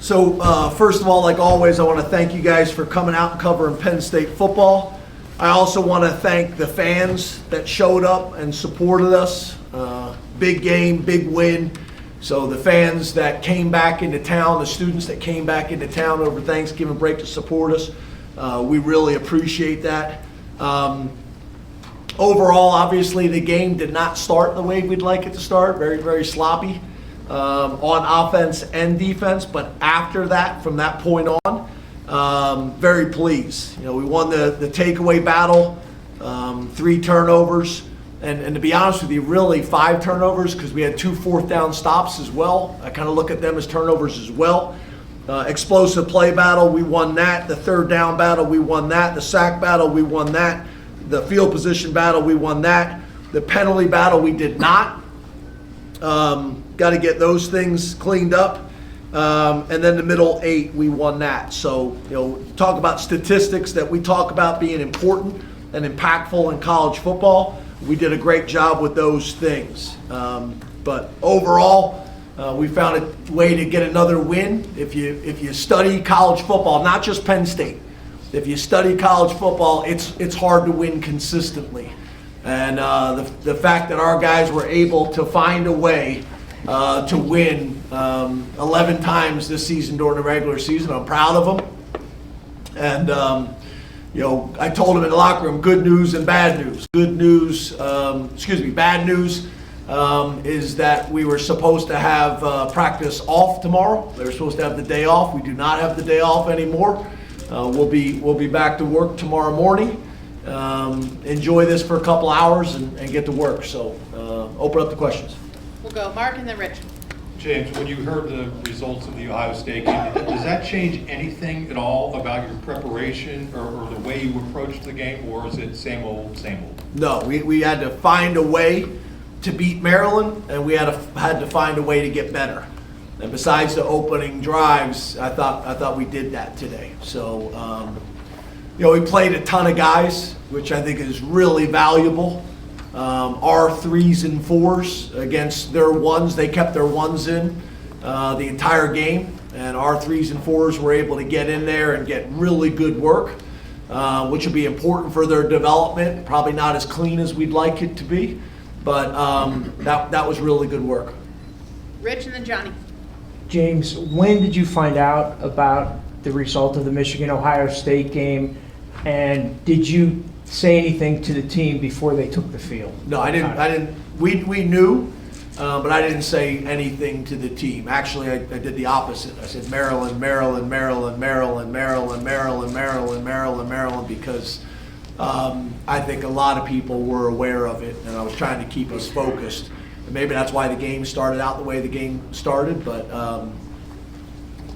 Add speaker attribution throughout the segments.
Speaker 1: First of all, like always, I want to thank you guys for coming out and covering Penn State football. I also want to thank the fans that showed up and supported us. Big game, big win. So the fans that came back into town, the students that came back into town over Thanksgiving break to support us, we really appreciate that. Overall, obviously, the game did not start the way we'd like it to start. Very, very sloppy on offense and defense. But after that, from that point on, very pleased. We won the takeaway battle, 3 turnovers. And to be honest with you, really 5 turnovers because we had 2 fourth-down stops as well. I kind of look at them as turnovers as well. Explosive play battle, we won that. The third down battle, we won that. The sack battle, we won that. The field position battle, we won that. The penalty battle, we did not. Got to get those things cleaned up. And then the middle 8, we won that. So, talk about statistics that we talk about being important and impactful in college football. We did a great job with those things. But overall, we found a way to get another win. If you study college football, not just Penn State, if you study college football, it's hard to win consistently. And the fact that our guys were able to find a way to win 11 times this season during the regular season, I'm proud of them. And I told them in the locker room, good news and bad news. Good news, bad news is that we were supposed to have practice off tomorrow. They were supposed to have the day off. We do not have the day off anymore. We'll be back to work tomorrow morning. Enjoy this for a couple hours and get to work. So open up the questions.
Speaker 2: We'll go Mark and then Rich.
Speaker 3: James, when you heard the results of the Ohio State game, does that change anything at all about your preparation or the way you approached the game, or is it same old, same old?
Speaker 1: No, we had to find a way to beat Maryland, and we had to find a way to get better. And besides the opening drives, I thought we did that today. So, we played a ton of guys, which I think is really valuable. Our 3s and 4s against their 1s, they kept their 1s in the entire game, and our 3s and 4s were able to get in there and get really good work, which will be important for their development. Probably not as clean as we'd like it to be, but that was really good work.
Speaker 2: Rich and then Johnny.
Speaker 4: James, when did you find out about the result of the Michigan-Ohio State game, and did you say anything to the team before they took the field?
Speaker 1: No, I didn't. We knew, but I didn't say anything to the team. Actually, I did the opposite. I said Maryland, Maryland, Maryland, Maryland, Maryland, Maryland, Maryland, Maryland, Maryland, because I think a lot of people were aware of it, and I was trying to keep us focused. And maybe that's why the game started out the way the game started, but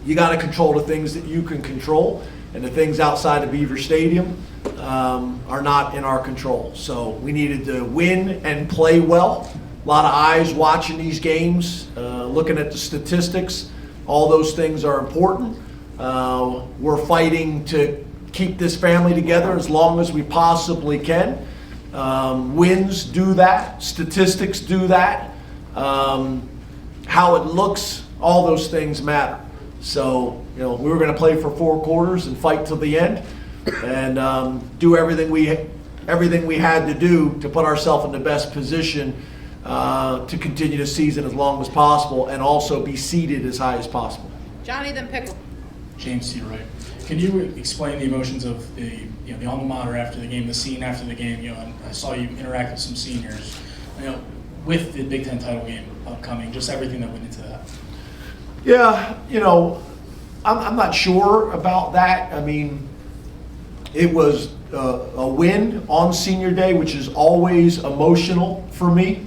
Speaker 1: you got to control the things that you can control, and the things outside of Beaver Stadium are not in our control. So we needed to win and play well. A lot of eyes watching these games, looking at the statistics. All those things are important. We're fighting to keep this family together as long as we possibly can. Wins do that. Statistics do that. How it looks, all those things matter. So, we were going to play for 4 quarters and fight till the end, and do everything we had to do to put ourselves in the best position to continue the season as long as possible, and also be seeded as high as possible.
Speaker 2: Johnny, then Pickle.
Speaker 5: James C. Wright. Can you explain the emotions of the alma mater after the game, the scene after the game? And I saw you interact with some seniors, with the Big Ten title game upcoming. Just everything that went into that.
Speaker 1: Yeah, I'm not sure about that. I mean, it was a win on senior day, which is always emotional for me.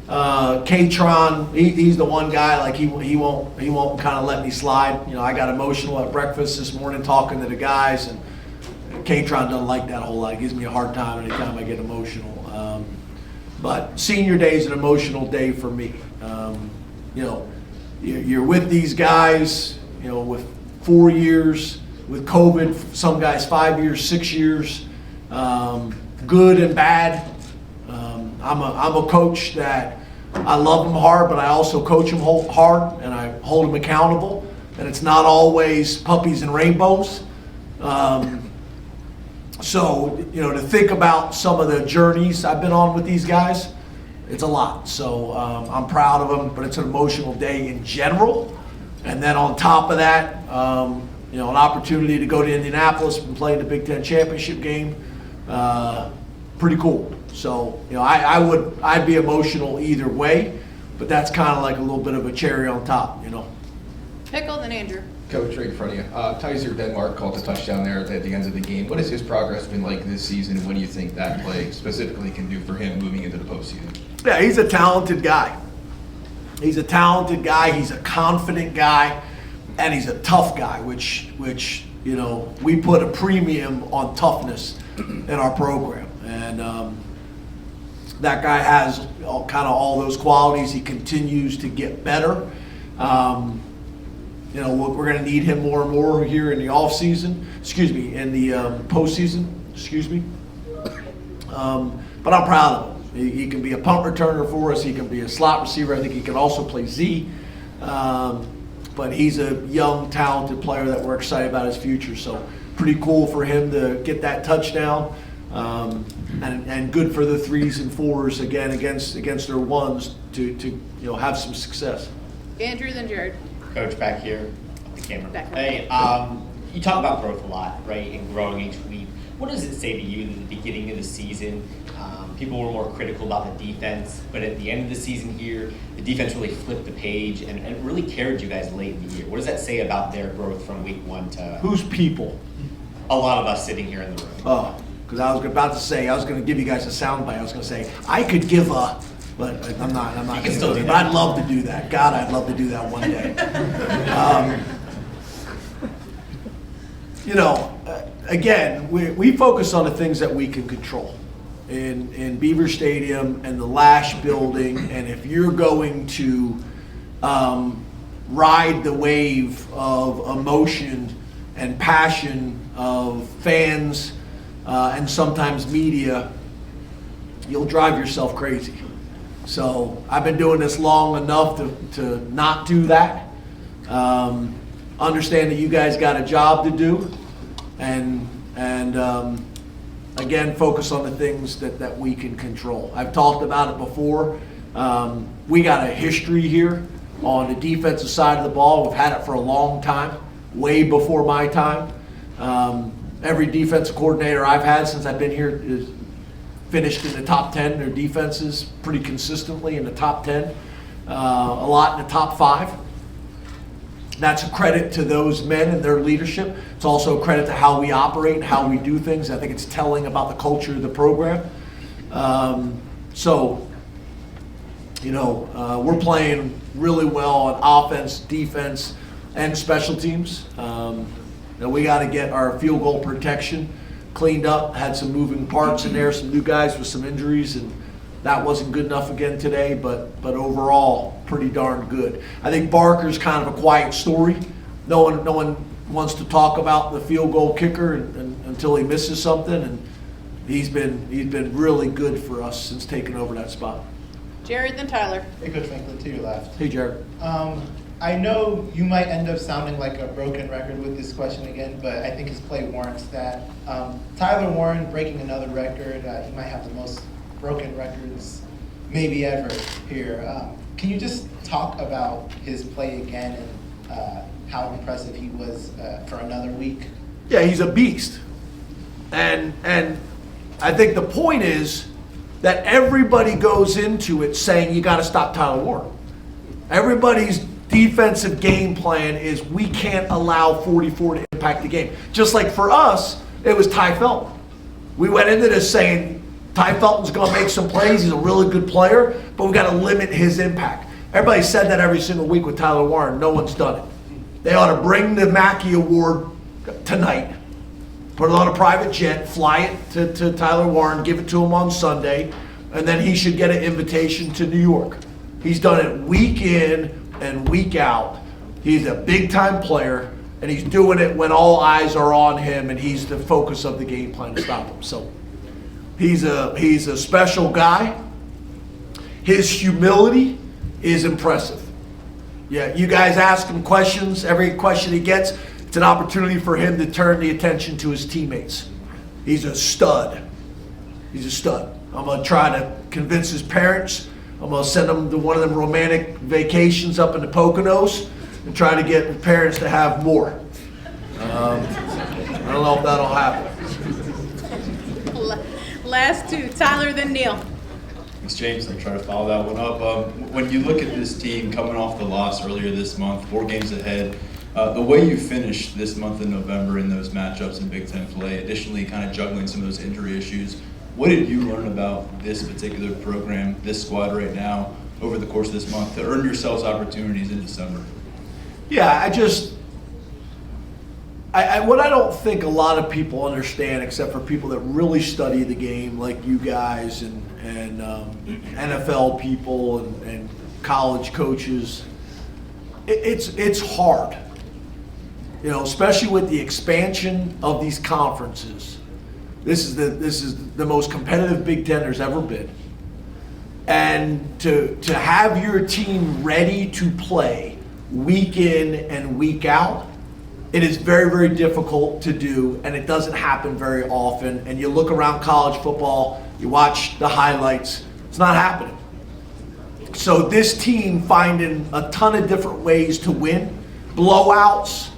Speaker 1: K-Tron, he's the one guy, like he won't kind of let me slide. I got emotional at breakfast this morning talking to the guys, and K-Tron doesn't like that a whole lot. He gives me a hard time anytime I get emotional. But senior day is an emotional day for me. You're with these guys, with 4 years, with COVID, some guys 5 years, 6 years, good and bad. I'm a coach that I love them hard, but I also coach them hard, and I hold them accountable. and it's not always puppies and rainbows. So, to think about some of the journeys I've been on with these guys, it's a lot. So I'm proud of them, but it's an emotional day in general. And then on top of that, an opportunity to go to Indianapolis and play in the Big Ten championship game, pretty cool. So, I'd be emotional either way, but that's kind of like a little bit of a cherry on top,
Speaker 2: Pickle, then Andrew.
Speaker 6: Coach, right in front of you. Tyser Denmark called the touchdown there at the end of the game. What has his progress been like this season, and what do you think that play specifically can do for him moving into the postseason?
Speaker 1: Yeah, he's a talented guy. He's a talented guy. He's a confident guy, and he's a tough guy, which we put a premium on toughness in our program. And that guy has all those qualities. He continues to get better. We're going to need him more and more here in the in the postseason, but I'm proud of him. He can be a punt returner for us. He can be a slot receiver. I think he can also play Z. But he's a young, talented player that we're excited about his future. So pretty cool for him to get that touchdown, and good for the 3s and 4s again against their 1s to have some success.
Speaker 2: Andrew, then Jared.
Speaker 7: Coach, back here, up the camera.
Speaker 2: Back.
Speaker 7: Hey, you talk about growth a lot, right, and growing each week. What does it say to you at the beginning of the season? People were more critical about the defense, but at the end of the season here, the defense really flipped the page and really carried you guys late in the year. What does that say about their growth from week 1 to
Speaker 1: Who's people?
Speaker 7: a lot of us sitting here in the room?
Speaker 1: Oh, because I was about to say, I was going to give you guys a soundbite. I was going to say, I could give a, but I'm not going to
Speaker 7: still
Speaker 1: do
Speaker 7: do
Speaker 1: it.
Speaker 7: that.
Speaker 1: But I'd love to do that. God, I'd love to do that one day. Again, we focus on the things that we can control in Beaver Stadium and the Lash building. And if you're going to ride the wave of emotion and passion of fans and sometimes media, you'll drive yourself crazy. So I've been doing this long enough to not do that. Understand that you guys got a job to do, and again, focus on the things that we can control. I've talked about it before. We got a history here on the defensive side of the ball. We've had it for a long time, way before my time. Every defensive coordinator I've had since I've been here is finished in the top 10. Their defenses pretty consistently in the top 10, a lot in the top 5. That's a credit to those men and their leadership. It's also a credit to how we operate and how we do things. I think it's telling about the culture of the program. We're playing really well on offense, defense, and special teams. We got to get our field goal protection cleaned up. Had some moving parts in there, some new guys with some injuries, and that wasn't good enough again today, but overall, pretty darn good. I think Barker's kind of a quiet story. No one wants to talk about the field goal kicker until he misses something, and he's been really good for us since taking over that spot.
Speaker 2: Jared, then Tyler.
Speaker 8: Hey, Coach Franklin, to your left.
Speaker 1: Hey, Jared.
Speaker 8: I know you might end up sounding like a broken record with this question again, but I think his play warrants that. Tyler Warren breaking another record. He might have the most broken records maybe ever here. Can you just talk about his play again and how impressive he was for another week?
Speaker 1: Yeah, he's a beast. And I think the point is that everybody goes into it saying you got to stop Tyler Warren. Everybody's defensive game plan is we can't allow 44 to impact the game. Just like for us, it was Ty Felton. We went into this saying Ty Felton's going to make some plays. He's a really good player, but we got to limit his impact. Everybody said that every single week with Tyler Warren. No one's done it. They ought to bring the Mackey Award tonight, put it on a private jet, fly it to Tyler Warren, give it to him on Sunday, and then he should get an invitation to New York. He's done it week in and week out. He's a big-time player, and he's doing it when all eyes are on him, and he's the focus of the game plan to stop him. So he's a special guy. His humility is impressive. Yeah, you guys ask him questions. Every question he gets, it's an opportunity for him to turn the attention to his teammates. He's a stud. He's a stud. I'm going to try to convince his parents. I'm going to send them to one of them romantic vacations up in the Poconos and try to get the parents to have more. I don't know if that'll happen.
Speaker 2: Last two, Tyler, then Neil.
Speaker 9: Thanks, James. I'm trying to follow that one up. When you look at this team coming off the loss earlier this month, 4 games ahead, the way you finished this month in November in those matchups in Big Ten play, additionally kind of juggling some of those injury issues, what did you learn about this particular program, this squad right now, over the course of this month to earn yourselves opportunities in December?
Speaker 1: Yeah, what I don't think a lot of people understand, except for people that really study the game, like you guys and NFL people and college coaches, it's hard. You know, especially with the expansion of these conferences. This is the most competitive Big Ten there's ever been, and to have your team ready to play week in and week out, it is very, very difficult to do, and it doesn't happen very often. And you look around college football, you watch the highlights, it's not happening. So this team finding a ton of different ways to win, blowouts,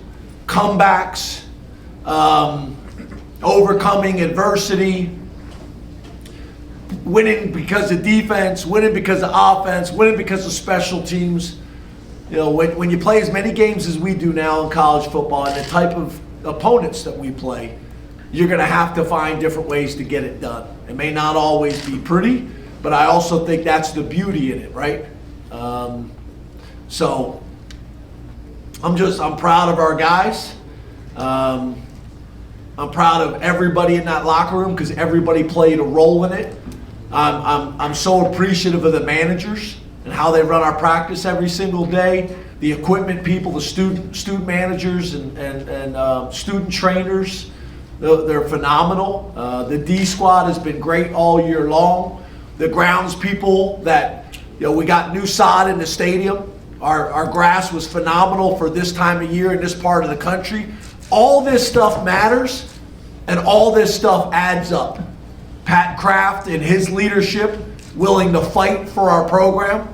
Speaker 1: comebacks, overcoming adversity, winning because of defense, winning because of offense, winning because of special teams. You know, when you play as many games as we do now in college football and the type of opponents that we play, you're going to have to find different ways to get it done. It may not always be pretty, but I also think that's the beauty in it, right? So I'm proud of our guys. I'm proud of everybody in that locker room because everybody played a role in it. I'm so appreciative of the managers and how they run our practice every single day. The equipment people, the student managers and student trainers, they're phenomenal. The D squad has been great all year long. The grounds people that, you know, we got new sod in the stadium. Our grass was phenomenal for this time of year in this part of the country. All this stuff matters, and all this stuff adds up. Pat Kraft and his leadership willing to fight for our program,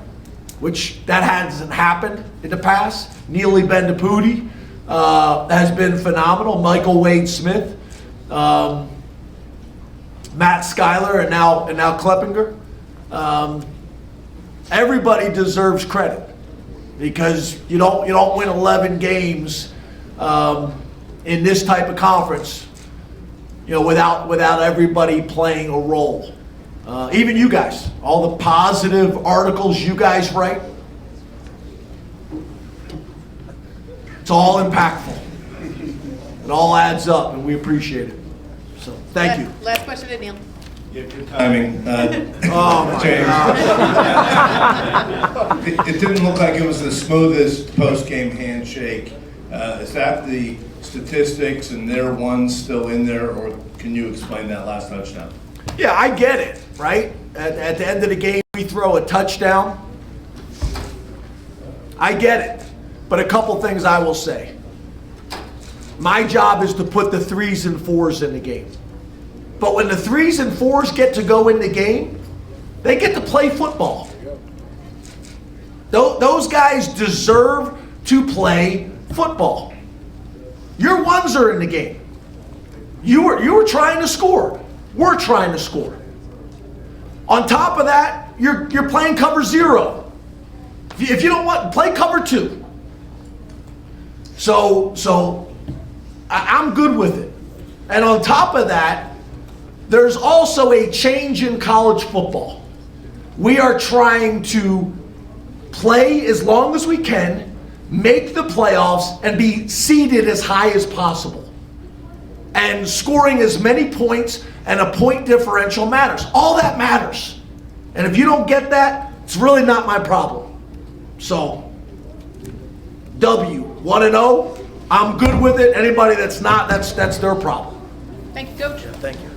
Speaker 1: which that hasn't happened in the past. Neely Bendapudi has been phenomenal. Michael Wade Smith, Matt Schuyler, and now Kleppinger. Everybody deserves credit because you don't win 11 games in this type of conference, you know, without everybody playing a role. Even you guys, all the positive articles you guys write, it's all impactful. It all adds up, and we appreciate it. So, thank you.
Speaker 2: Last question to Neil.
Speaker 10: Yeah, good timing.
Speaker 1: Oh my
Speaker 10: James.
Speaker 1: God.
Speaker 10: It didn't look like it was the smoothest post-game handshake. Is that the statistics and their ones still in there, or can you explain that last touchdown?
Speaker 1: Yeah, I get it, right? At the end of the game, we throw a touchdown. I get it. But a couple things I will say. My job is to put the 3s and 4s in the game. But when the 3s and 4s get to go in the game, they get to play football. Those guys deserve to play football. Your 1s are in the game. You were trying to score. We're trying to score. On top of that, you're playing cover 0. If you don't want, play cover 2. So I'm good with it. And on top of that, there's also a change in college football. We are trying to play as long as we can, make the playoffs, and be seeded as high as possible. And scoring as many points and a point differential matters. All that matters. And if you don't get that, it's really not my problem. So, W, 1-0. I'm good with it. Anybody that's not, that's their problem.
Speaker 2: Thank you, Coach.
Speaker 1: Thank you.